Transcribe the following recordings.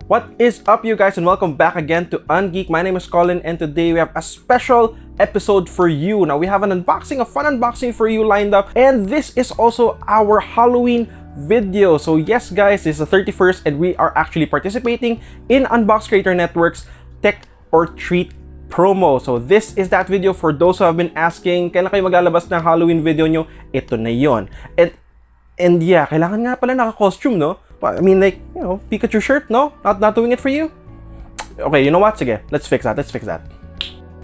What is up, you guys, and welcome back again to Ungeek. My name is Colin, and today we have a special episode for you. Now, we have an unboxing, a fun unboxing for you lined up, and this is also our Halloween video. So yes, guys, this is the 31st, and we are actually participating in Unbox Creator Network's Tech or Treat promo. So this is that video for those who have been asking, kailan kayo maglalabas ng Halloween video nyo? Ito na yon. And yeah, kailangan nga pala naka-costume, no? I mean, like, you know, Pikachu shirt, no? Not doing it for you? Okay, you know what? Sige, let's fix that.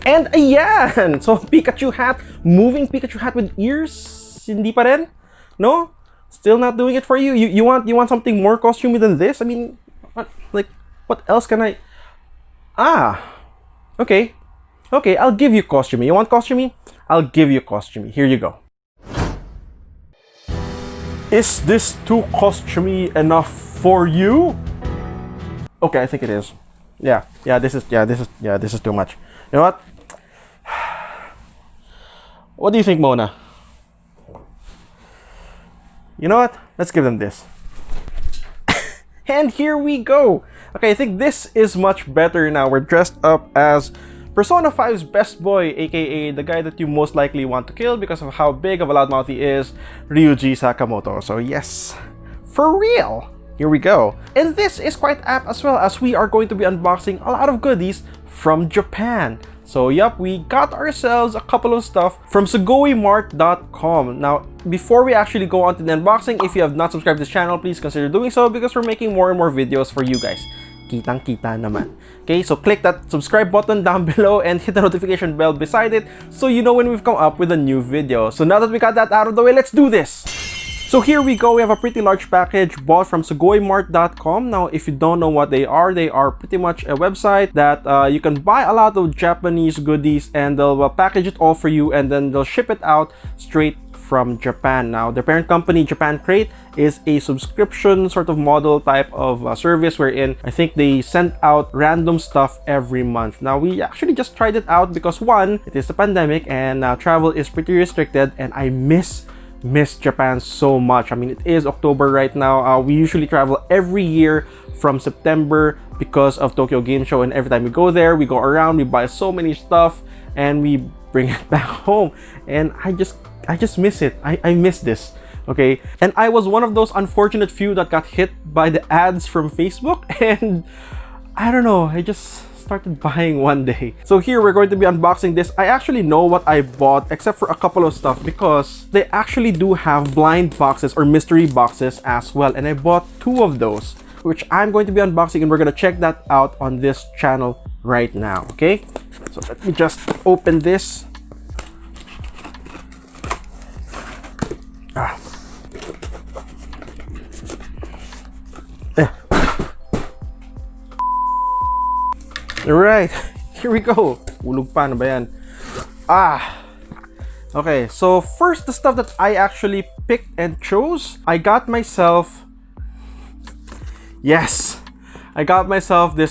And ayan! So, Pikachu hat, moving Pikachu hat with ears, hindi pa rin? No? Still not doing it for you? You want something more costumey than this? I mean, what else can I... Okay, I'll give you costumey. You want costumey? I'll give you costumey. Here you go. Is this too costumey enough for you? Okay, I think it is. Yeah, this is too much. You know what? What do you think, Mona? You know what? Let's give them this. And here we go. Okay, I think this is much better now. We're dressed up as Persona 5's best boy, aka the guy that you most likely want to kill because of how big of a loudmouth he is, Ryuji Sakamoto. So yes, for real, here we go. And this is quite apt as well, as we are going to be unboxing a lot of goodies from Japan. So yup, we got ourselves a couple of stuff from SugoiMart.com. Now, before we actually go on to the unboxing, if you have not subscribed to this channel, please consider doing so because we're making more and more videos for you guys. Kitang-kita naman. Okay, so click that subscribe button down below and hit the notification bell beside it so you know when we've come up with a new video. So now that we got that out of the way, let's do this! So here we go, we have a pretty large package bought from SugoiMart.com. Now, if you don't know what they are pretty much a website that you can buy a lot of Japanese goodies and they'll package it all for you and then they'll ship it out straight from Japan. Now, their parent company, Japan Crate, is a subscription sort of model type of service wherein I think they send out random stuff every month. Now, we actually just tried it out because one, it is the pandemic and travel is pretty restricted and I miss Japan so much. I mean, it is October right now. We usually travel every year from September because of Tokyo Game Show, and every time we go there, we go around, we buy so many stuff and we bring it back home, and I just miss it. I miss this. Okay, and I was one of those unfortunate few that got hit by the ads from Facebook, and I don't know, I just started buying one day. So here we're going to be unboxing this. I actually know what I bought except for a couple of stuff because they actually do have blind boxes or mystery boxes as well, and I bought 2 of those, which I'm going to be unboxing, and we're going to check that out on this channel right now. Okay, so let me just open this. Alright, here we go. Ulog pa, ano ba yan? Okay, so first, the stuff that I actually picked and chose, I got myself this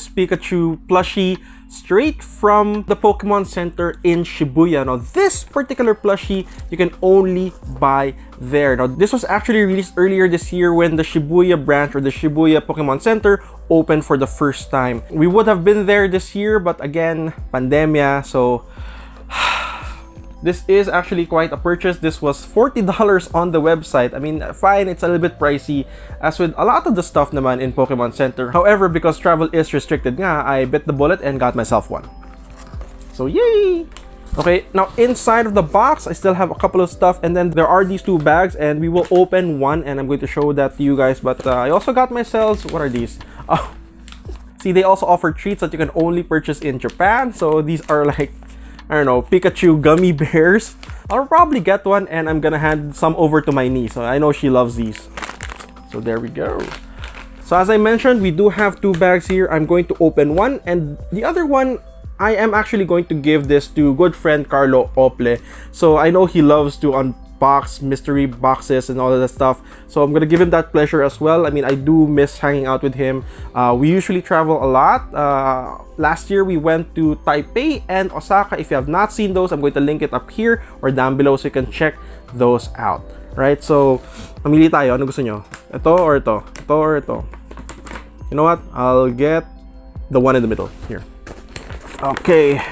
Pikachu plushie straight from the Pokemon Center in Shibuya. Now, this particular plushie you can only buy there. Now, this was actually released earlier this year when the Shibuya branch or the Shibuya Pokemon Center opened for the first time. We would have been there this year, but again, pandemia, so this is actually quite a purchase. This was $40 on the website. I mean, fine, it's a little bit pricey, as with a lot of the stuff naman in Pokemon Center. However, because travel is restricted nga, I bit the bullet and got myself one. So, yay! Okay, now inside of the box, I still have a couple of stuff, and then there are these 2 bags, and we will open one, and I'm going to show that to you guys. But I also got myself, what are these? Oh, see, they also offer treats that you can only purchase in Japan. So these are like, I don't know, Pikachu gummy bears. I'll probably get one, and I'm gonna hand some over to my niece. So I know she loves these. So there we go. So as I mentioned, we do have 2 bags here. I'm going to open one, and the other one, I am actually going to give this to good friend Carlo Ople. So I know he loves to unbox mystery boxes and all of that stuff. So I'm gonna give him that pleasure as well. I mean, I do miss hanging out with him. We usually travel a lot. Last year, we went to Taipei and Osaka. If you have not seen those, I'm going to link it up here or down below so you can check those out. Right? So, mamili tayo. Ano gusto nyo? Ito or ito? Ito or ito? You know what? I'll get the one in the middle here. Okay.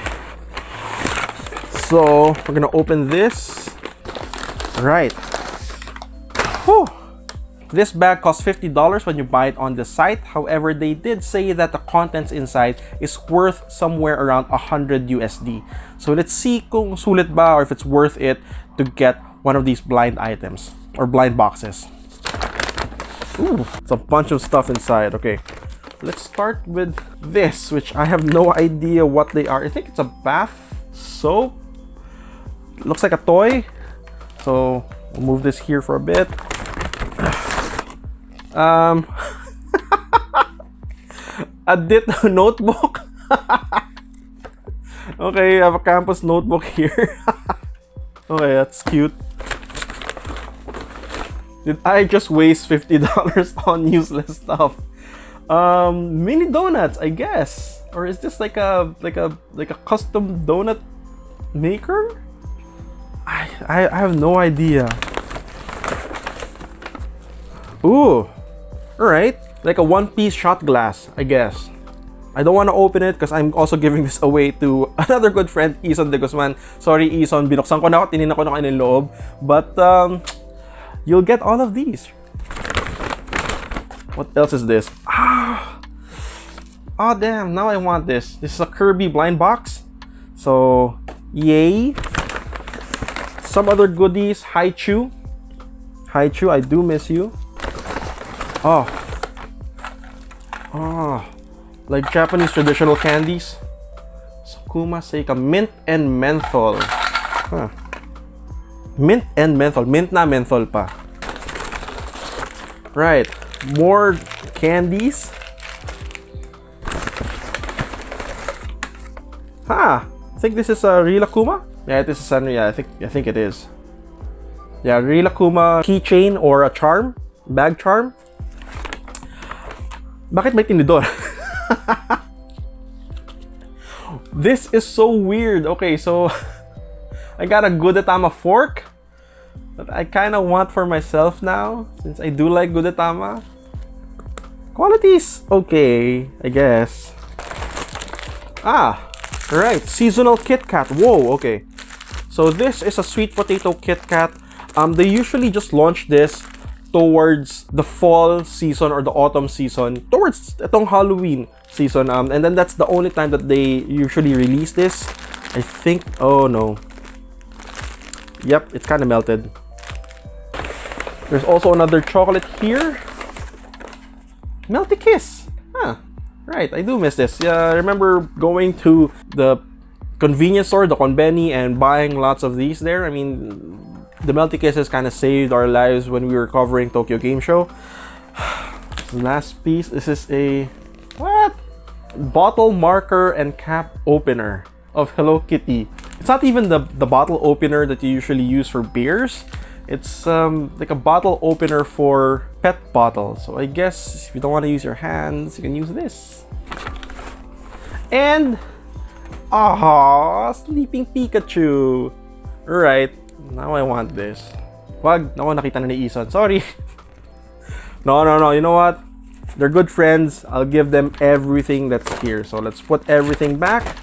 So we're gonna open this. Right. Whew. This bag costs $50 when you buy it on the site. However, they did say that the contents inside is worth somewhere around 100 USD. So let's see kung sulit ba or if it's worth it to get one of these blind items or blind boxes. Ooh, it's a bunch of stuff inside. Okay, let's start with this, which I have no idea what they are. I think it's a bath soap. It looks like a toy. So we'll move this here for a bit. A Ditto notebook. Okay, I have a campus notebook here. Okay, that's cute. Did I just waste $50 on useless stuff? Mini donuts, I guess. Or is this like a custom donut maker? I have no idea. Ooh, alright. Like a one-piece shot glass, I guess. I don't want to open it because I'm also giving this away to another good friend, Ison de Guzman. Sorry, Ison, binuksan ko na ako, tininan ko na kayo ng loob. But, you'll get all of these. What else is this? Oh, damn, now I want this. This is a Kirby blind box. So, yay. Some other goodies. Haichu. Haichu, I do miss you. Oh, like Japanese traditional candies. Sukuma Seika, mint and menthol. Huh. Mint and menthol. Mint na menthol pa. Right. More candies. I think this is a Real Akuma. Yeah, this is I think it is. Yeah, Real Akuma keychain or a charm, bag charm. Bakit may tinidor? This is so weird. Okay, so I got a Gudetama fork that I kind of want for myself now since I do like Gudetama. Quality's okay, I guess. Right, seasonal Kit Kat. Whoa, okay. So this is a sweet potato Kit Kat. They usually just launch this towards the fall season or the autumn season, towards itong Halloween season, and then that's the only time that they usually release this. I think, oh no. Yep, it's kind of melted. There's also another chocolate here. Melty Kiss. Right, I do miss this. Yeah, I remember going to the convenience store, the Konbeni, and buying lots of these there. I mean, the Melty Kisses kind of saved our lives when we were covering Tokyo Game Show. Last piece, this is a what? Bottle marker and cap opener of Hello Kitty. It's not even the bottle opener that you usually use for beers. It's like a bottle opener for pet bottles. So I guess if you don't want to use your hands, you can use this. And Sleeping Pikachu. Right. Now I want this. Wag, naku, nakita na ni Ison. Sorry. No. You know what? They're good friends. I'll give them everything that's here. So let's put everything back.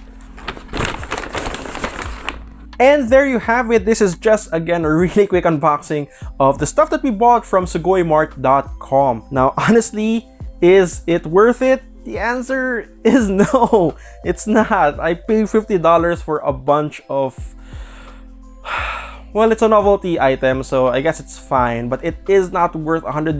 And there you have it. This is just, again, a really quick unboxing of the stuff that we bought from SugoiMart.com. Now, honestly, is it worth it? The answer is no. It's not. I paid $50 for a bunch of... Well, it's a novelty item, so I guess it's fine, but it is not worth $100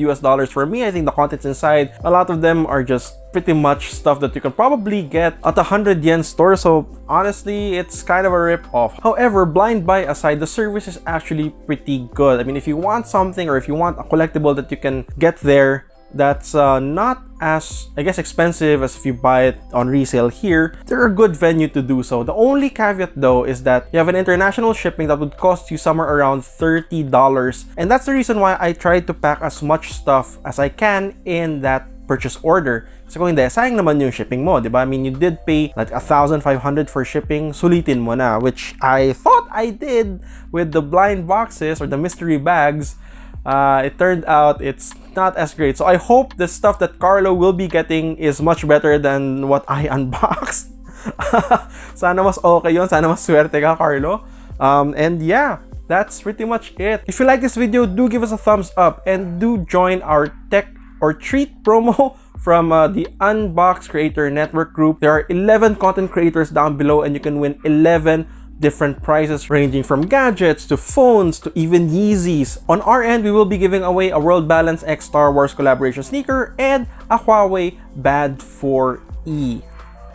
for me. I think the contents inside, a lot of them are just pretty much stuff that you can probably get at a 100 yen store, so honestly, it's kind of a rip-off. However, blind buy aside, the service is actually pretty good. I mean, if you want something or if you want a collectible that you can get there, that's not as, I guess, expensive as if you buy it on resale here, they're a good venue to do so. The only caveat though is that you have an international shipping that would cost you somewhere around $30, and that's the reason why I tried to pack as much stuff as I can in that purchase order. Kasi kung hindi, sayang naman yung shipping mo, diba? I mean, you did pay like 1,500 for shipping, sulitin mo na, which I thought I did with the blind boxes or the mystery bags. It turned out it's not as great. So I hope the stuff that Carlo will be getting is much better than what I unboxed. Sana mas okay yun. Sana mas swerte ka, Carlo. And yeah, that's pretty much it. If you like this video, do give us a thumbs up and do join our tech or treat promo from the Unbox Creator Network group. There are 11 content creators down below and you can win 11 different prizes ranging from gadgets to phones to even Yeezys. On our end, we will be giving away a World Balance X Star Wars collaboration sneaker and a Huawei Band 4E.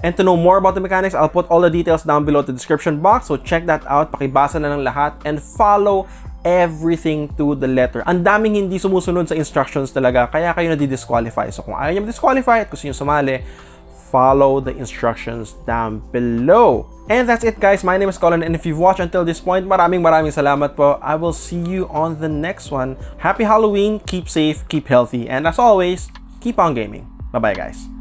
And to know more about the mechanics, I'll put all the details down below in the description box. So check that out, pakibasa na ng lahat, and follow everything to the letter. Ang daming hindi sumusunod sa instructions talaga, kaya kayo nadi-disqualify. So kung ayaw nyo ma-disqualify at gusto nyo sumali, follow the instructions down below. And that's it, guys. My name is Colin, and if you've watched until this point, maraming salamat po. I will see you on the next one. Happy Halloween, keep safe, keep healthy, and as always, keep on gaming. Bye-bye, guys.